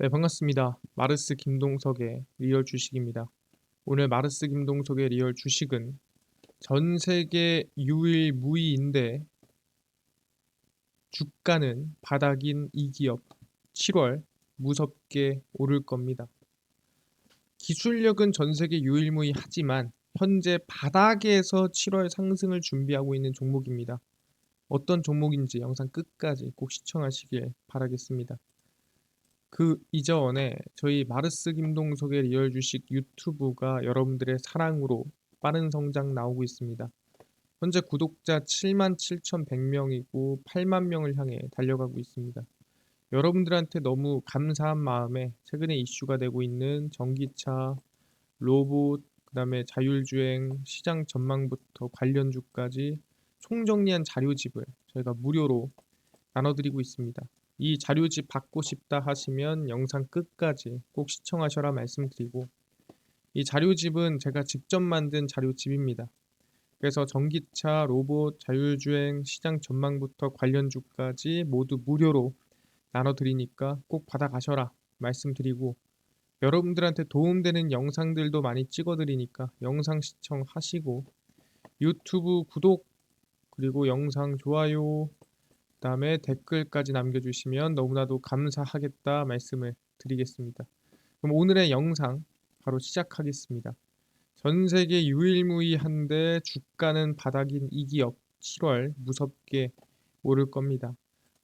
네, 반갑습니다. 마르스 김동석의 리얼 주식입니다. 오늘 마르스 김동석의 리얼 주식은 전 세계 유일무이인데 주가는 바닥인 이 기업 7월 무섭게 오를 겁니다. 기술력은 전 세계 유일무이하지만 현재 바닥에서 7월 상승을 준비하고 있는 종목입니다. 어떤 종목인지 영상 끝까지 꼭 시청하시길 바라겠습니다. 그 이전에 저희 마르스 김동석의 리얼 주식 유튜브가 여러분들의 사랑으로 빠른 성장 나오고 있습니다. 현재 구독자 77,100명이고 8만 명을 향해 달려가고 있습니다. 여러분들한테 너무 감사한 마음에 최근에 이슈가 되고 있는 전기차, 로봇, 그다음에 자율주행, 시장 전망부터 관련주까지 총정리한 자료집을 저희가 무료로 나눠드리고 있습니다. 이 자료집 받고 싶다 하시면 영상 끝까지 꼭 시청하셔라 말씀드리고, 이 자료집은 제가 직접 만든 자료집입니다. 그래서 전기차, 로봇, 자율주행, 시장 전망부터 관련주까지 모두 무료로 나눠드리니까 꼭 받아가셔라 말씀드리고, 여러분들한테 도움되는 영상들도 많이 찍어드리니까 영상 시청하시고 유튜브 구독, 그리고 영상 좋아요, 그다음에 댓글까지 남겨주시면 너무나도 감사하겠다 말씀을 드리겠습니다. 그럼 오늘의 영상 바로 시작하겠습니다. 전 세계 유일무이한데 주가는 바닥인 이 기업 7월 무섭게 오를 겁니다.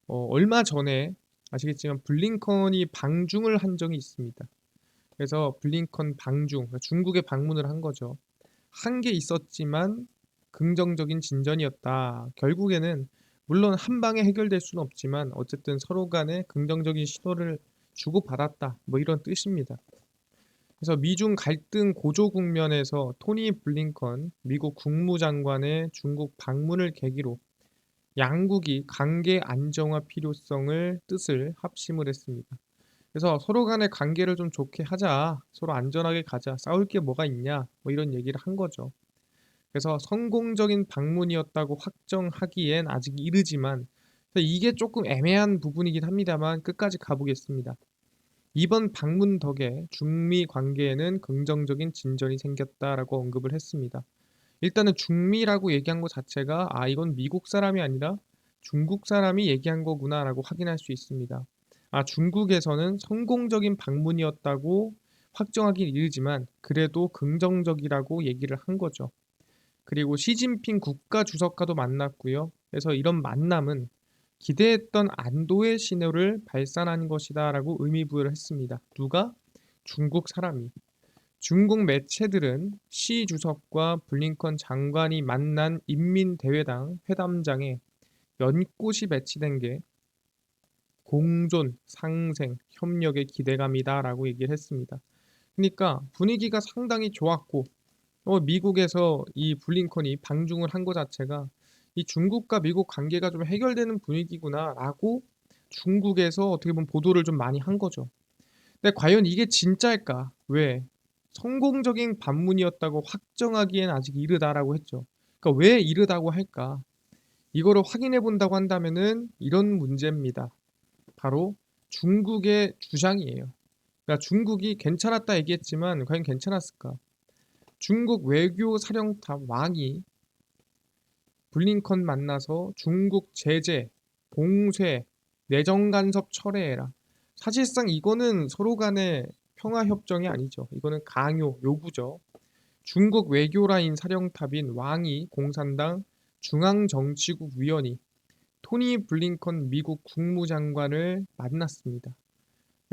얼마 전에 아시겠지만 블링컨이 방중을 한 적이 있습니다. 그래서 블링컨 방중, 그러니까 중국에 방문을 한 거죠. 한 게 있었지만 긍정적인 진전이었다. 결국에는 물론 한 방에 해결될 수는 없지만 어쨌든 서로 간에 긍정적인 신호를 주고받았다. 뭐 이런 뜻입니다. 그래서 미중 갈등 고조 국면에서 토니 블링컨 미국 국무장관의 중국 방문을 계기로 양국이 관계 안정화 필요성을 뜻을 합심을 했습니다. 그래서 서로 간의 관계를 좀 좋게 하자, 서로 안전하게 가자, 싸울 게 뭐가 있냐, 뭐 이런 얘기를 한 거죠. 그래서 성공적인 방문이었다고 확정하기엔 아직 이르지만 이게 조금 애매한 부분이긴 합니다만 끝까지 가보겠습니다. 이번 방문 덕에 중미 관계에는 긍정적인 진전이 생겼다라고 언급을 했습니다. 일단은 중미라고 얘기한 것 자체가 이건 미국 사람이 아니라 중국 사람이 얘기한 거구나라고 확인할 수 있습니다. 중국에서는 성공적인 방문이었다고 확정하긴 이르지만 그래도 긍정적이라고 얘기를 한 거죠. 그리고 시진핑 국가주석과도 만났고요. 그래서 이런 만남은 기대했던 안도의 신호를 발산한 것이다라고 의미부여를 했습니다. 누가? 중국 사람이. 중국 매체들은 시 주석과 블링컨 장관이 만난 인민대회당 회담장에 연꽃이 배치된 게 공존, 상생, 협력의 기대감이다라고 얘기를 했습니다. 그러니까 분위기가 상당히 좋았고 미국에서 이 블링컨이 방중을 한 것 자체가 이 중국과 미국 관계가 좀 해결되는 분위기구나라고 중국에서 어떻게 보면 보도를 좀 많이 한 거죠. 근데 과연 이게 진짜일까? 왜? 성공적인 방문이었다고 확정하기엔 아직 이르다라고 했죠. 그러니까 왜 이르다고 할까? 이거를 확인해 본다고 한다면은 이런 문제입니다. 바로 중국의 주장이에요. 그러니까 중국이 괜찮았다 얘기했지만 과연 괜찮았을까? 중국 외교 사령탑 왕이 블링컨 만나서 중국 제재, 봉쇄, 내정 간섭 철회해라. 사실상 이거는 서로 간의 평화 협정이 아니죠. 이거는 강요, 요구죠. 중국 외교라인 사령탑인 왕이 공산당 중앙정치국 위원이 토니 블링컨 미국 국무장관을 만났습니다.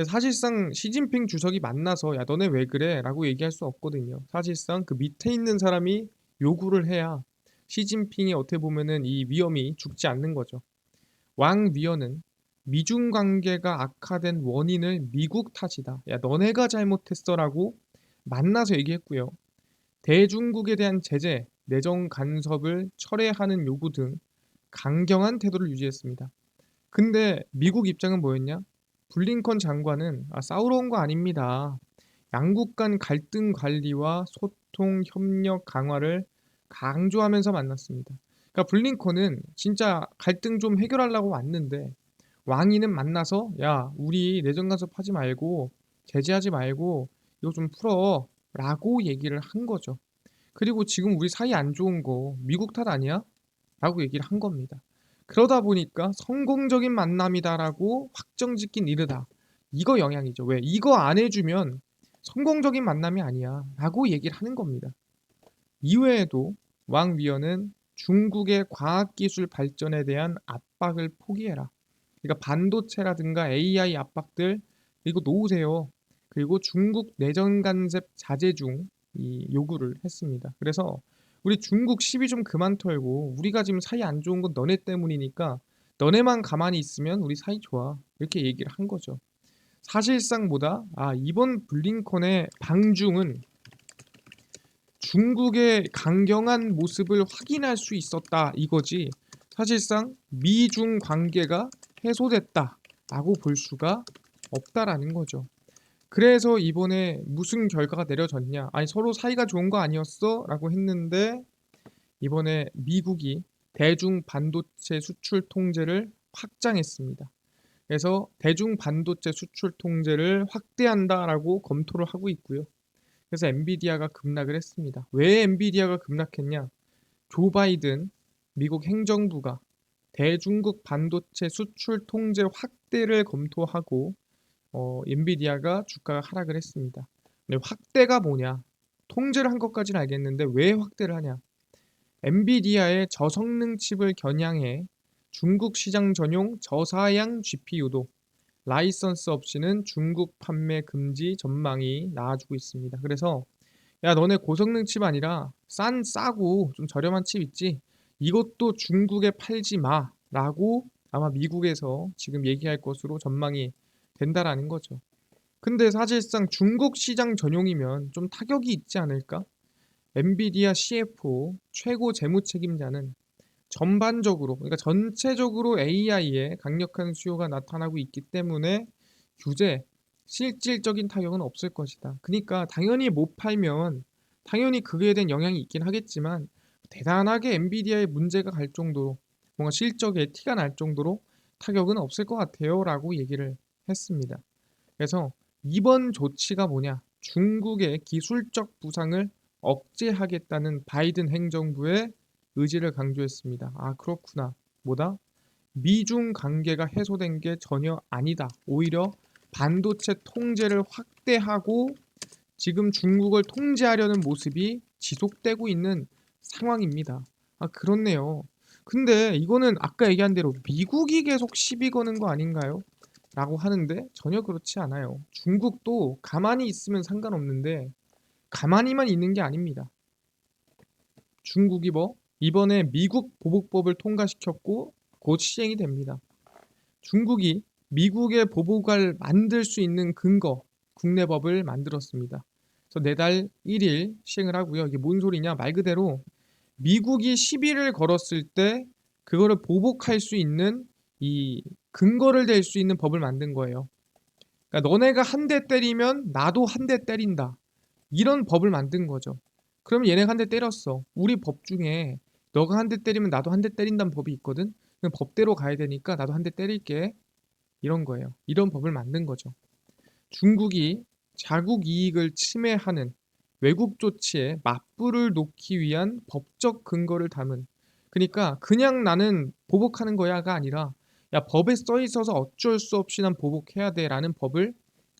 사실상 시진핑 주석이 만나서 야 너네 왜 그래? 라고 얘기할 수 없거든요. 사실상 그 밑에 있는 사람이 요구를 해야 시진핑이 어떻게 보면은 이 위험이 죽지 않는 거죠. 왕 위원은 미중 관계가 악화된 원인을 미국 탓이다. 야 너네가 잘못했어라고 만나서 얘기했고요. 대중국에 대한 제재, 내정 간섭을 철회하는 요구 등 강경한 태도를 유지했습니다. 근데 미국 입장은 뭐였냐? 블링컨 장관은 싸우러 온 거 아닙니다. 양국 간 갈등 관리와 소통 협력 강화를 강조하면서 만났습니다. 그러니까 블링컨은 진짜 갈등 좀 해결하려고 왔는데 왕위는 만나서 야, 우리 내정 간섭하지 말고 제재하지 말고 이거 좀 풀어 라고 얘기를 한 거죠. 그리고 지금 우리 사이 안 좋은 거 미국 탓 아니야? 라고 얘기를 한 겁니다. 그러다 보니까 성공적인 만남이다라고 확정짓긴 이르다. 이거 영향이죠. 왜? 이거 안 해주면 성공적인 만남이 아니야 라고 얘기를 하는 겁니다. 이외에도 왕 위원은 중국의 과학기술 발전에 대한 압박을 포기해라. 그러니까 반도체라든가 AI 압박들 이거 놓으세요. 그리고 중국 내정 간섭 자제 중 이 요구를 했습니다. 그래서 우리 중국 시비 좀 그만 털고 우리가 지금 사이 안 좋은 건 너네 때문이니까 너네만 가만히 있으면 우리 사이 좋아. 이렇게 얘기를 한 거죠. 사실상 뭐다? 이번 블링컨의 방중은 중국의 강경한 모습을 확인할 수 있었다 이거지. 사실상 미중 관계가 해소됐다라고 볼 수가 없다라는 거죠. 그래서 이번에 무슨 결과가 내려졌냐? 아니 서로 사이가 좋은 거 아니었어? 라고 했는데 이번에 미국이 대중 반도체 수출 통제를 확장했습니다. 그래서 대중 반도체 수출 통제를 확대한다라고 검토를 하고 있고요. 그래서 엔비디아가 급락을 했습니다. 왜 엔비디아가 급락했냐? 조 바이든 미국 행정부가 대중국 반도체 수출 통제 확대를 검토하고 엔비디아가 주가가 하락을 했습니다. 근데 확대가 뭐냐? 통제를 한 것까지는 알겠는데 왜 확대를 하냐? 엔비디아의 저성능 칩을 겨냥해 중국 시장 전용 저사양 GPU도 라이선스 없이는 중국 판매 금지 전망이 나와주고 있습니다. 그래서 야 너네 고성능 칩 아니라 싸고 좀 저렴한 칩 있지? 이것도 중국에 팔지 마라고 아마 미국에서 지금 얘기할 것으로 전망이 된다라는 거죠. 근데 사실상 중국 시장 전용이면 좀 타격이 있지 않을까? 엔비디아 CFO 최고 재무 책임자는 전반적으로 그러니까 전체적으로 AI에 강력한 수요가 나타나고 있기 때문에 규제 실질적인 타격은 없을 것이다. 그러니까 당연히 못 팔면 당연히 그에 대한 영향이 있긴 하겠지만 대단하게 엔비디아에 문제가 갈 정도로 뭔가 실적에 티가 날 정도로 타격은 없을 것 같아요 라고 얘기를 했습니다. 그래서 이번 조치가 뭐냐? 중국의 기술적 부상을 억제하겠다는 바이든 행정부의 의지를 강조했습니다. 그렇구나. 뭐다? 미중 관계가 해소된 게 전혀 아니다. 오히려 반도체 통제를 확대하고 지금 중국을 통제하려는 모습이 지속되고 있는 상황입니다. 그렇네요. 근데 이거는 아까 얘기한 대로 미국이 계속 시비 거는 거 아닌가요? 라고 하는데 전혀 그렇지 않아요. 중국도 가만히 있으면 상관없는데 가만히만 있는 게 아닙니다. 중국이 이번에 미국 보복법을 통과시켰고 곧 시행이 됩니다. 중국이 미국의 보복을 만들 수 있는 근거 국내법을 만들었습니다. 그래서 내달 1일 시행을 하고요. 이게 뭔 소리냐? 말 그대로 미국이 시비를 걸었을 때 그거를 보복할 수 있는 이 근거를 댈 수 있는 법을 만든 거예요. 그러니까 너네가 한 대 때리면 나도 한 대 때린다. 이런 법을 만든 거죠. 그럼 얘네가 한 대 때렸어. 우리 법 중에 너가 한 대 때리면 나도 한 대 때린다는 법이 있거든. 그럼 법대로 가야 되니까 나도 한 대 때릴게. 이런 거예요. 이런 법을 만든 거죠. 중국이 자국 이익을 침해하는 외국 조치에 맞불을 놓기 위한 법적 근거를 담은 그러니까 그냥 나는 보복하는 거야가 아니라 야 법에 써 있어서 어쩔 수 없이 난 보복해야 돼라는 법을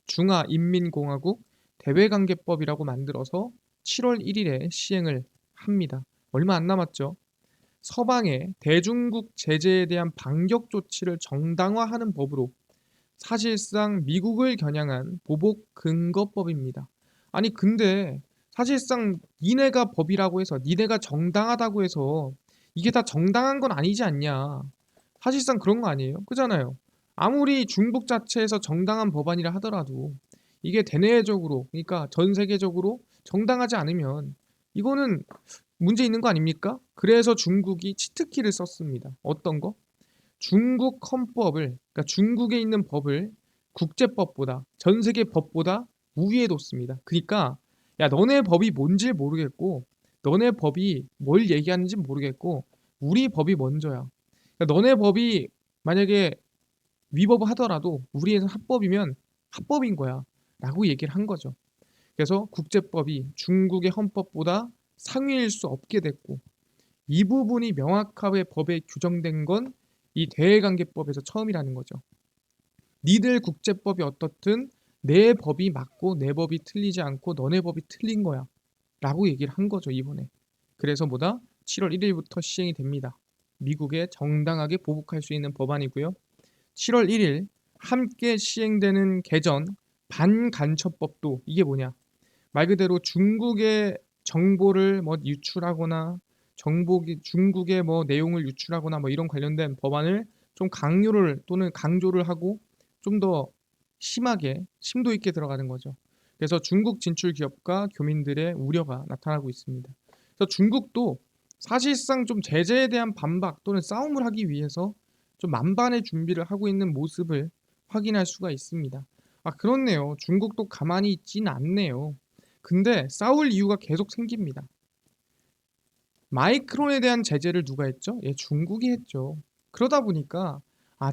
중화인민공화국 대외관계법이라고 만들어서 7월 1일에 시행을 합니다. 얼마 안 남았죠. 서방의 대중국 제재에 대한 반격 조치를 정당화하는 법으로 사실상 미국을 겨냥한 보복 근거법입니다. 아니 근데 사실상 니네가 법이라고 해서 니네가 정당하다고 해서 이게 다 정당한 건 아니지 않냐. 사실상 그런 거 아니에요? 그잖아요. 아무리 중국 자체에서 정당한 법안이라 하더라도 이게 대내적으로 그러니까 전 세계적으로 정당하지 않으면 이거는 문제 있는 거 아닙니까? 그래서 중국이 치트키를 썼습니다. 어떤 거? 중국 헌법을 그러니까 중국에 있는 법을 국제법보다 전 세계 법보다 우위에 뒀습니다. 그러니까 야 너네 법이 뭔지 모르겠고 너네 법이 뭘 얘기하는지 모르겠고 우리 법이 먼저야. 그러니까 너네 법이 만약에 위법하더라도 우리에서 합법이면 합법인 거야 라고 얘기를 한 거죠. 그래서 국제법이 중국의 헌법보다 상위일 수 없게 됐고, 이 부분이 명확하게 법에 규정된 건 이 대외관계법에서 처음이라는 거죠. 니들 국제법이 어떻든 내 법이 맞고 내 법이 틀리지 않고 너네 법이 틀린 거야 라고 얘기를 한 거죠, 이번에. 그래서 뭐다? 7월 1일부터 시행이 됩니다. 미국에 정당하게 보복할 수 있는 법안이고요. 7월 1일 함께 시행되는 개정 반간첩법도 이게 뭐냐? 말 그대로 중국의 정보를 뭐 유출하거나 중국의 뭐 내용을 유출하거나 뭐 이런 관련된 법안을 좀 강요를 또는 강조를 하고 좀 더 심하게 심도 있게 들어가는 거죠. 그래서 중국 진출 기업과 교민들의 우려가 나타나고 있습니다. 그래서 중국도 사실상 좀 제재에 대한 반박 또는 싸움을 하기 위해서 좀 만반의 준비를 하고 있는 모습을 확인할 수가 있습니다. 아, 그렇네요. 중국도 가만히 있진 않네요. 근데 싸울 이유가 계속 생깁니다. 마이크론에 대한 제재를 누가 했죠? 예, 중국이 했죠. 그러다 보니까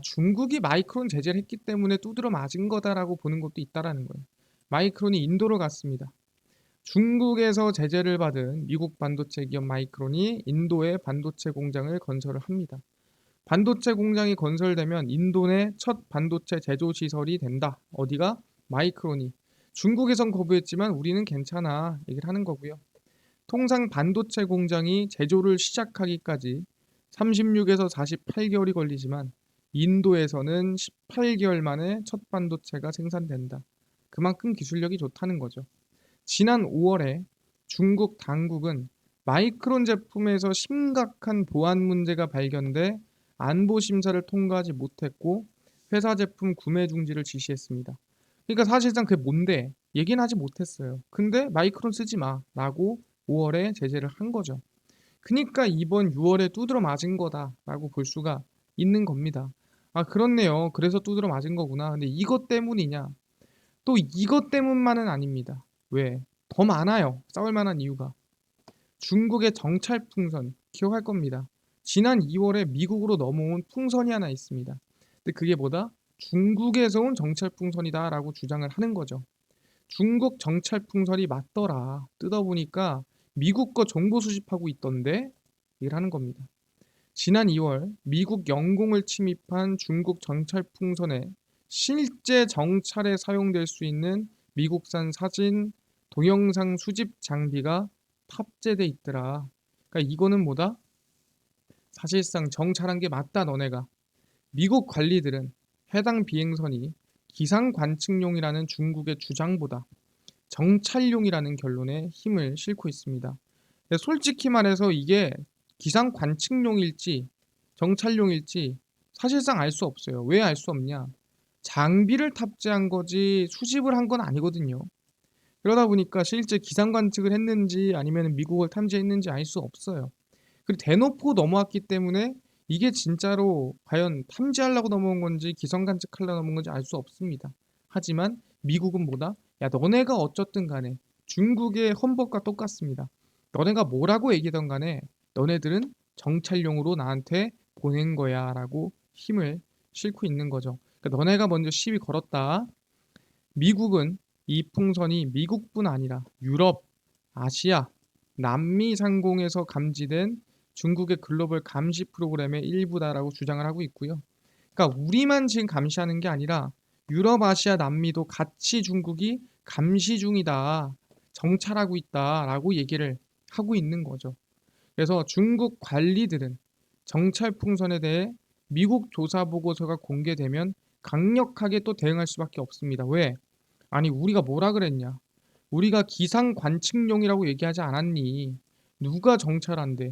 중국이 마이크론 제재를 했기 때문에 두드러 맞은 거다라고 보는 것도 있다라는 거예요. 마이크론이 인도로 갔습니다. 중국에서 제재를 받은 미국 반도체 기업 마이크론이 인도에 반도체 공장을 건설을 합니다. 반도체 공장이 건설되면 인도 내 첫 반도체 제조 시설이 된다. 어디가? 마이크론이. 중국에선 거부했지만 우리는 괜찮아 얘기를 하는 거고요. 통상 반도체 공장이 제조를 시작하기까지 36에서 48개월이 걸리지만 인도에서는 18개월 만에 첫 반도체가 생산된다. 그만큼 기술력이 좋다는 거죠. 지난 5월에 중국 당국은 마이크론 제품에서 심각한 보안 문제가 발견돼 안보 심사를 통과하지 못했고 회사 제품 구매 중지를 지시했습니다. 그러니까 사실상 그게 뭔데 얘기는 하지 못했어요. 근데 마이크론 쓰지 마라고 5월에 제재를 한 거죠. 그러니까 이번 6월에 두드러 맞은 거다라고 볼 수가 있는 겁니다. 아, 그렇네요. 그래서 두드러 맞은 거구나. 근데 이것 때문이냐? 또 이것 때문만은 아닙니다. 왜? 더 많아요. 싸울 만한 이유가. 중국의 정찰 풍선 기억할 겁니다. 지난 2월에 미국으로 넘어온 풍선이 하나 있습니다. 근데 그게 뭐다? 중국에서 온 정찰 풍선이다라고 주장을 하는 거죠. 중국 정찰 풍선이 맞더라. 뜯어보니까 미국 거 정보 수집하고 있던데 얘기를 하는 겁니다. 지난 2월 미국 영공을 침입한 중국 정찰 풍선에 실제 정찰에 사용될 수 있는 미국산 사진, 동영상 수집 장비가 탑재돼 있더라. 그러니까 이거는 뭐다? 사실상 정찰한 게 맞다 너네가. 미국 관리들은 해당 비행선이 기상 관측용이라는 중국의 주장보다 정찰용이라는 결론에 힘을 싣고 있습니다. 근데 솔직히 말해서 이게 기상 관측용일지 정찰용일지 사실상 알 수 없어요. 왜 알 수 없냐? 장비를 탑재한 거지 수집을 한 건 아니거든요. 그러다 보니까 실제 기상 관측을 했는지 아니면 미국을 탐지했는지 알 수 없어요. 그리고 대놓고 넘어왔기 때문에 이게 진짜로 과연 탐지하려고 넘어온 건지 기상 관측하려고 넘어온 건지 알 수 없습니다. 하지만 미국은 뭐다? 야, 너네가 어쨌든 간에 중국의 헌법과 똑같습니다. 너네가 뭐라고 얘기하던 간에 너네들은 정찰용으로 나한테 보낸 거야 라고 힘을 싣고 있는 거죠. 그러니까 너네가 먼저 시위 걸었다. 미국은 이 풍선이 미국뿐 아니라 유럽, 아시아, 남미 상공에서 감지된 중국의 글로벌 감시 프로그램의 일부다라고 주장을 하고 있고요. 그러니까 우리만 지금 감시하는 게 아니라 유럽, 아시아, 남미도 같이 중국이 감시 중이다, 정찰하고 있다라고 얘기를 하고 있는 거죠. 그래서 중국 관리들은 정찰 풍선에 대해 미국 조사 보고서가 공개되면 강력하게 또 대응할 수밖에 없습니다. 왜? 아니, 우리가 뭐라 그랬냐? 우리가 기상 관측용이라고 얘기하지 않았니? 누가 정찰한대?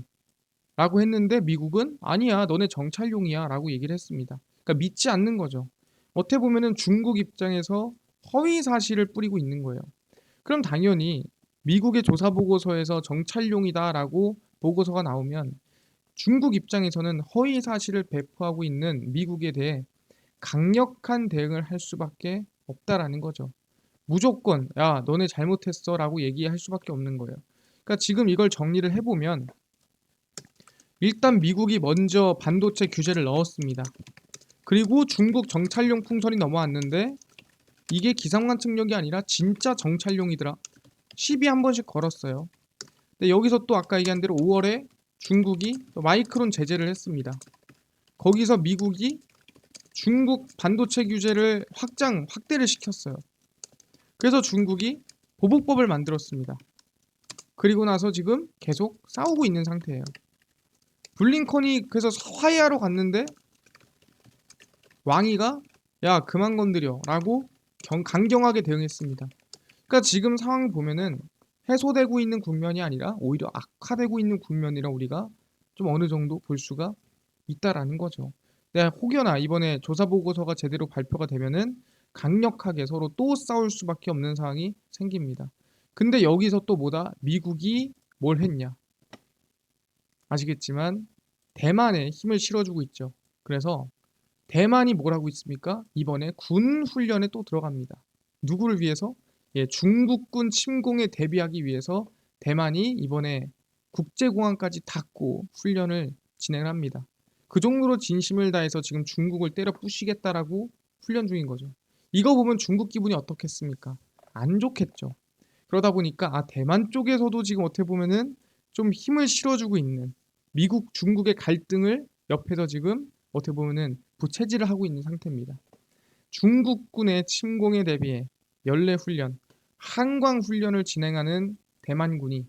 라고 했는데 미국은 아니야, 너네 정찰용이야 라고 얘기를 했습니다. 그러니까 믿지 않는 거죠. 어떻게 보면은 중국 입장에서 허위 사실을 뿌리고 있는 거예요. 그럼 당연히 미국의 조사 보고서에서 정찰용이다라고 보고서가 나오면 중국 입장에서는 허위 사실을 배포하고 있는 미국에 대해 강력한 대응을 할 수밖에 없다라는 거죠. 무조건 야, 너네 잘못했어라고 얘기할 수밖에 없는 거예요. 그러니까 지금 이걸 정리를 해보면 일단 미국이 먼저 반도체 규제를 넣었습니다. 그리고 중국 정찰용 풍선이 넘어왔는데 이게 기상관측력이 아니라 진짜 정찰용이더라. 시비 한 번씩 걸었어요. 근데 여기서 또 아까 얘기한 대로 5월에 중국이 또 마이크론 제재를 했습니다. 거기서 미국이 중국 반도체 규제를 확대를 시켰어요. 그래서 중국이 보복법을 만들었습니다. 그리고 나서 지금 계속 싸우고 있는 상태예요. 블링컨이 그래서 화해하러 갔는데 왕이가 야 그만 건드려 라고 강경하게 대응했습니다. 그러니까 지금 상황 보면은 해소되고 있는 국면이 아니라 오히려 악화되고 있는 국면이라 우리가 좀 어느 정도 볼 수가 있다라는 거죠. 네, 혹여나 이번에 조사 보고서가 제대로 발표가 되면은 강력하게 서로 또 싸울 수밖에 없는 상황이 생깁니다. 근데 여기서 또 뭐다? 미국이 뭘 했냐? 아시겠지만 대만에 힘을 실어주고 있죠. 그래서 대만이 뭘 하고 있습니까? 이번에 군 훈련에 또 들어갑니다. 누구를 위해서? 예, 중국군 침공에 대비하기 위해서 대만이 이번에 국제공항까지 닫고 훈련을 진행을 합니다. 그 정도로 진심을 다해서 지금 중국을 때려 부시겠다라고 훈련 중인 거죠. 이거 보면 중국 기분이 어떻겠습니까? 안 좋겠죠. 그러다 보니까 대만 쪽에서도 지금 어떻게 보면은 좀 힘을 실어주고 있는 미국, 중국의 갈등을 옆에서 지금 어떻게 보면은 부채질을 하고 있는 상태입니다. 중국군의 침공에 대비해 연례 훈련, 한광 훈련을 진행하는 대만군이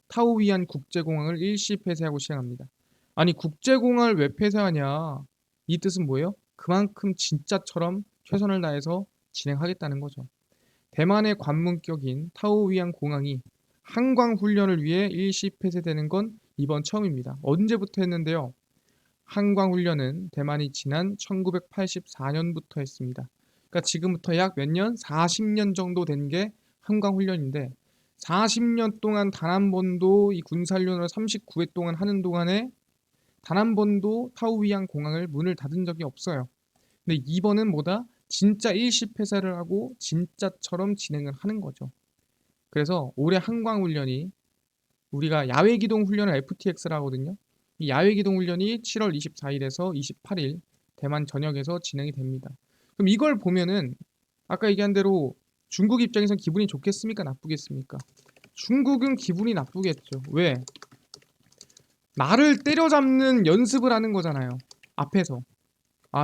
타오위안 국제공항을 일시 폐쇄하고 시행합니다. 아니 국제공항을 왜 폐쇄하냐? 이 뜻은 뭐예요? 그만큼 진짜처럼 최선을 다해서 진행하겠다는 거죠. 대만의 관문격인 타오위안 공항이 한광 훈련을 위해 일시 폐쇄되는 건 이번 처음입니다. 언제부터 했는데요? 한광 훈련은 대만이 지난 1984년부터 했습니다. 그러니까 지금부터 약 몇 년? 40년 정도 된 게 한광 훈련인데 40년 동안 단 한 번도 이 군사훈련을 39회 동안 하는 동안에 단 한 번도 타오위안 공항을 문을 닫은 적이 없어요. 근데 이번은 뭐다? 진짜 일시 폐쇄를 하고 진짜처럼 진행을 하는 거죠. 그래서 올해 한광 훈련이 우리가 야외 기동 훈련을 FTX라 하거든요. 이 야외 기동 훈련이 7월 24일에서 28일 대만 전역에서 진행이 됩니다. 그럼 이걸 보면은 아까 얘기한 대로 중국 입장에선 기분이 좋겠습니까? 나쁘겠습니까? 중국은 기분이 나쁘겠죠. 왜? 나를 때려잡는 연습을 하는 거잖아요. 앞에서.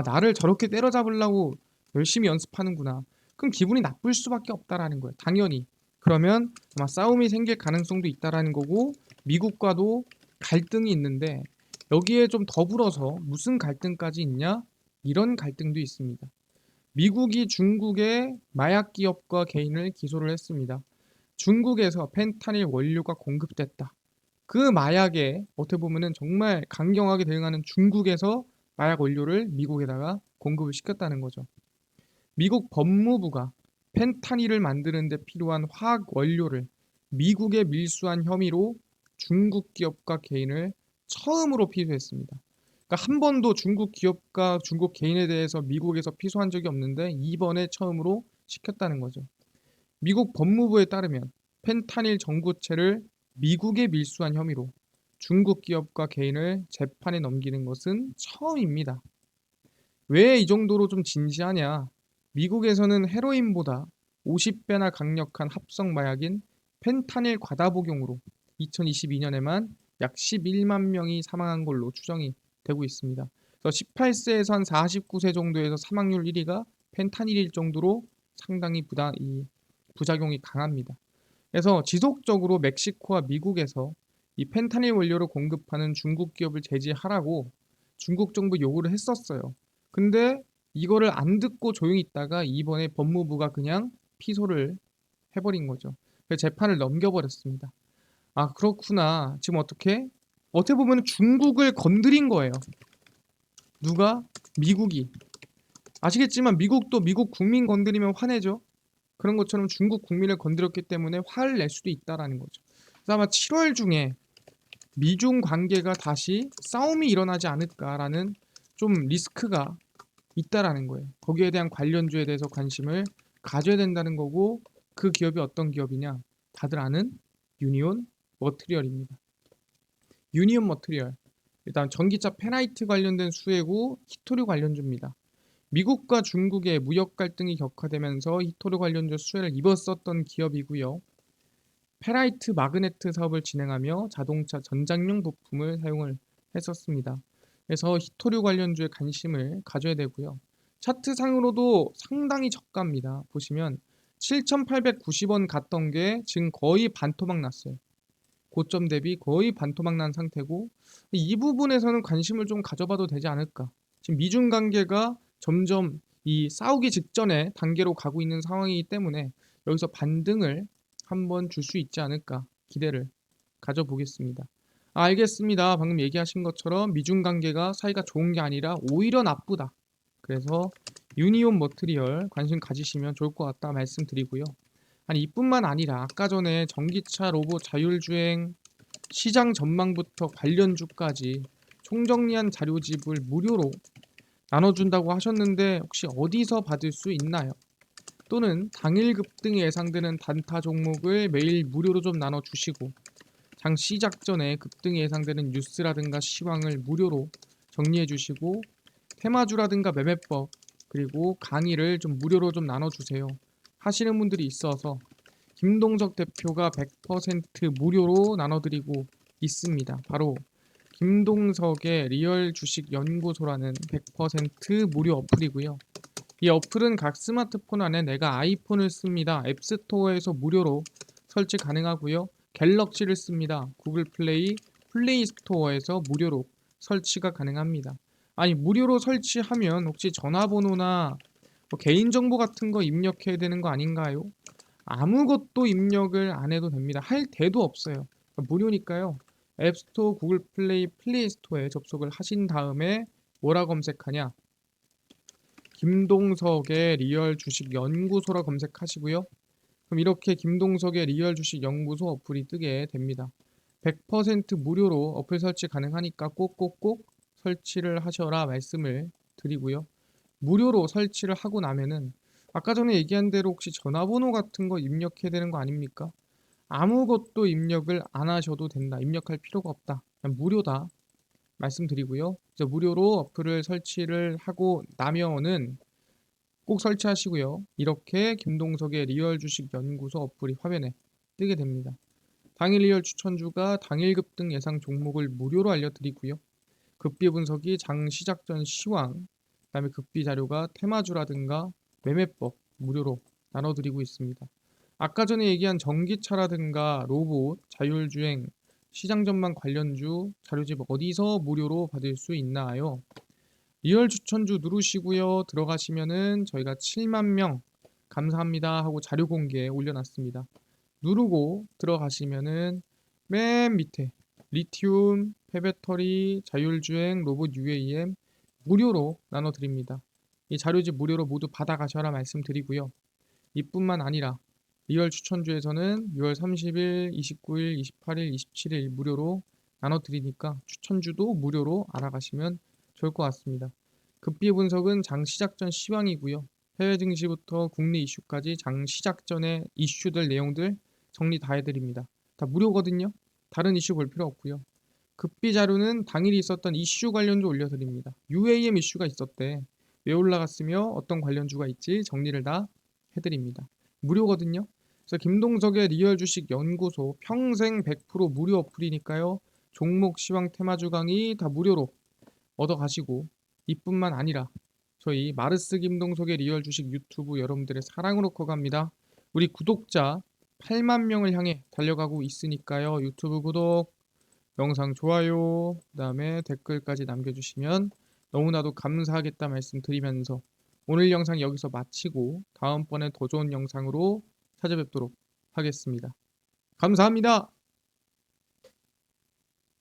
나를 저렇게 때려잡으려고 열심히 연습하는구나. 그럼 기분이 나쁠 수밖에 없다라는 거예요. 당연히. 그러면 아마 싸움이 생길 가능성도 있다라는 거고 미국과도 갈등이 있는데 여기에 좀 더불어서 무슨 갈등까지 있냐? 이런 갈등도 있습니다. 미국이 중국의 마약 기업과 개인을 기소를 했습니다. 중국에서 펜타닐 원료가 공급됐다. 그 마약에 어떻게 보면은 정말 강경하게 대응하는 중국에서 마약 원료를 미국에다가 공급을 시켰다는 거죠. 미국 법무부가 펜타닐을 만드는 데 필요한 화학 원료를 미국에 밀수한 혐의로 중국 기업과 개인을 처음으로 피소했습니다. 그러니까 한 번도 중국 기업과 중국 개인에 대해서 미국에서 피소한 적이 없는데 이번에 처음으로 시켰다는 거죠. 미국 법무부에 따르면 펜타닐 전구체를 미국에 밀수한 혐의로 중국 기업과 개인을 재판에 넘기는 것은 처음입니다. 왜 이 정도로 좀 진지하냐? 미국에서는 헤로인보다 50배나 강력한 합성 마약인 펜타닐 과다 복용으로 2022년에만 약 11만 명이 사망한 걸로 추정이 되고 있습니다. 그래서 18세에서 한 49세 정도에서 사망률 1위가 펜타닐일 정도로 상당히 부작용이 강합니다. 그래서 지속적으로 멕시코와 미국에서 이 펜타닐 원료를 공급하는 중국 기업을 제재하라고 중국 정부 요구를 했었어요. 근데 이거를 안 듣고 조용히 있다가 이번에 법무부가 그냥 피소를 해버린 거죠. 그래서 재판을 넘겨버렸습니다. 그렇구나. 지금 어떻게 보면 중국을 건드린 거예요. 누가? 미국이. 아시겠지만 미국도 미국 국민 건드리면 화내죠. 그런 것처럼 중국 국민을 건드렸기 때문에 화를 낼 수도 있다라는 거죠. 그래서 아마 7월 중에 미중 관계가 다시 싸움이 일어나지 않을까라는 좀 리스크가 있다라는 거예요. 거기에 대한 관련주에 대해서 관심을 가져야 된다는 거고 그 기업이 어떤 기업이냐? 다들 아는 유니온 머트리얼입니다. 유니온 머트리얼. 일단 전기차 페나이트 관련된 수혜고 히토류 관련주입니다. 미국과 중국의 무역 갈등이 격화되면서 히토류 관련주 수혜를 입었었던 기업이고요. 페라이트 마그네트 사업을 진행하며 자동차 전장용 부품을 사용을 했었습니다. 그래서 히토류 관련주에 관심을 가져야 되고요. 차트상으로도 상당히 저가입니다. 보시면 7,890원 갔던 게 지금 거의 반토막 났어요. 고점 대비 거의 반토막 난 상태고, 이 부분에서는 관심을 좀 가져봐도 되지 않을까. 지금 미중 관계가 점점 이 싸우기 직전의 단계로 가고 있는 상황이기 때문에 여기서 반등을 한번 줄 수 있지 않을까 기대를 가져보겠습니다. 알겠습니다. 방금 얘기하신 것처럼 미중 관계가 사이가 좋은 게 아니라 오히려 나쁘다. 그래서 유니온 머트리얼 관심 가지시면 좋을 것 같다 말씀드리고요. 아니 이뿐만 아니라 아까 전에 전기차 로봇 자율주행 시장 전망부터 관련주까지 총정리한 자료집을 무료로 나눠준다고 하셨는데 혹시 어디서 받을 수 있나요? 또는 당일 급등이 예상되는 단타 종목을 매일 무료로 좀 나눠주시고 장 시작 전에 급등이 예상되는 뉴스라든가 시황을 무료로 정리해 주시고 테마주라든가 매매법 그리고 강의를 좀 무료로 좀 나눠주세요 하시는 분들이 있어서 김동석 대표가 100% 무료로 나눠드리고 있습니다. 바로 김동석의 리얼 주식 연구소라는 100% 무료 어플이고요. 이 어플은 각 스마트폰 안에 내가 아이폰을 씁니다. 앱스토어에서 무료로 설치 가능하고요. 갤럭시를 씁니다. 구글 플레이, 플레이 스토어에서 무료로 설치가 가능합니다. 아니 무료로 설치하면 혹시 전화번호나 뭐 개인정보 같은 거 입력해야 되는 거 아닌가요? 아무것도 입력을 안 해도 됩니다. 할 데도 없어요. 무료니까요. 앱스토어, 구글 플레이, 플레이 스토어에 접속을 하신 다음에 뭐라 검색하냐? 김동석의 리얼 주식 연구소라 검색하시고요. 그럼 이렇게 김동석의 리얼 주식 연구소 어플이 뜨게 됩니다. 100% 무료로 어플 설치 가능하니까 꼭꼭꼭 설치를 하셔라 말씀을 드리고요. 무료로 설치를 하고 나면은 아까 전에 얘기한 대로 혹시 전화번호 같은 거 입력해야 되는 거 아닙니까? 아무것도 입력을 안 하셔도 된다. 입력할 필요가 없다. 그냥 무료다. 말씀드리고요. 이제 무료로 어플을 설치를 하고 나면은 꼭 설치하시고요. 이렇게 김동석의 리얼 주식 연구소 어플이 화면에 뜨게 됩니다. 당일 리얼 추천주가 당일 급등 예상 종목을 무료로 알려드리고요. 급비 분석이 장 시작 전 시황, 그다음에 급비 자료가 테마주라든가 매매법 무료로 나눠드리고 있습니다. 아까 전에 얘기한 전기차라든가 로봇, 자율주행, 시장 전망 관련주 자료집 어디서 무료로 받을 수 있나요? 리얼 추천주 누르시고요. 들어가시면은 저희가 7만 명 감사합니다 하고 자료 공개 올려놨습니다. 누르고 들어가시면은 맨 밑에 리튬, 폐배터리, 자율주행, 로봇 UAM 무료로 나눠드립니다. 이 자료집 무료로 모두 받아가셔라 말씀드리고요. 이뿐만 아니라 리얼 추천주에서는 6월 30일, 29일, 28일, 27일 무료로 나눠드리니까 추천주도 무료로 알아가시면 좋을 것 같습니다. 급비 분석은 장 시작 전 시황이고요. 해외 증시부터 국내 이슈까지 장 시작 전에 이슈들 내용들 정리 다 해드립니다. 다 무료거든요. 다른 이슈 볼 필요 없고요. 급비 자료는 당일이 있었던 이슈 관련주 올려드립니다. UAM 이슈가 있었대. 왜 올라갔으며 어떤 관련주가 있지 정리를 다 해드립니다. 무료거든요. 그래서 김동석의 리얼 주식 연구소 평생 100% 무료 어플이니까요. 종목 시황 테마주 강의 다 무료로 얻어가시고 이뿐만 아니라 저희 마르스 김동석의 리얼 주식 유튜브 여러분들의 사랑으로 커갑니다. 우리 구독자 8만 명을 향해 달려가고 있으니까요. 유튜브 구독, 영상 좋아요, 그다음에 댓글까지 남겨주시면 너무나도 감사하겠다 말씀드리면서 오늘 영상 여기서 마치고 다음번에 더 좋은 영상으로 찾아뵙도록 하겠습니다. 감사합니다.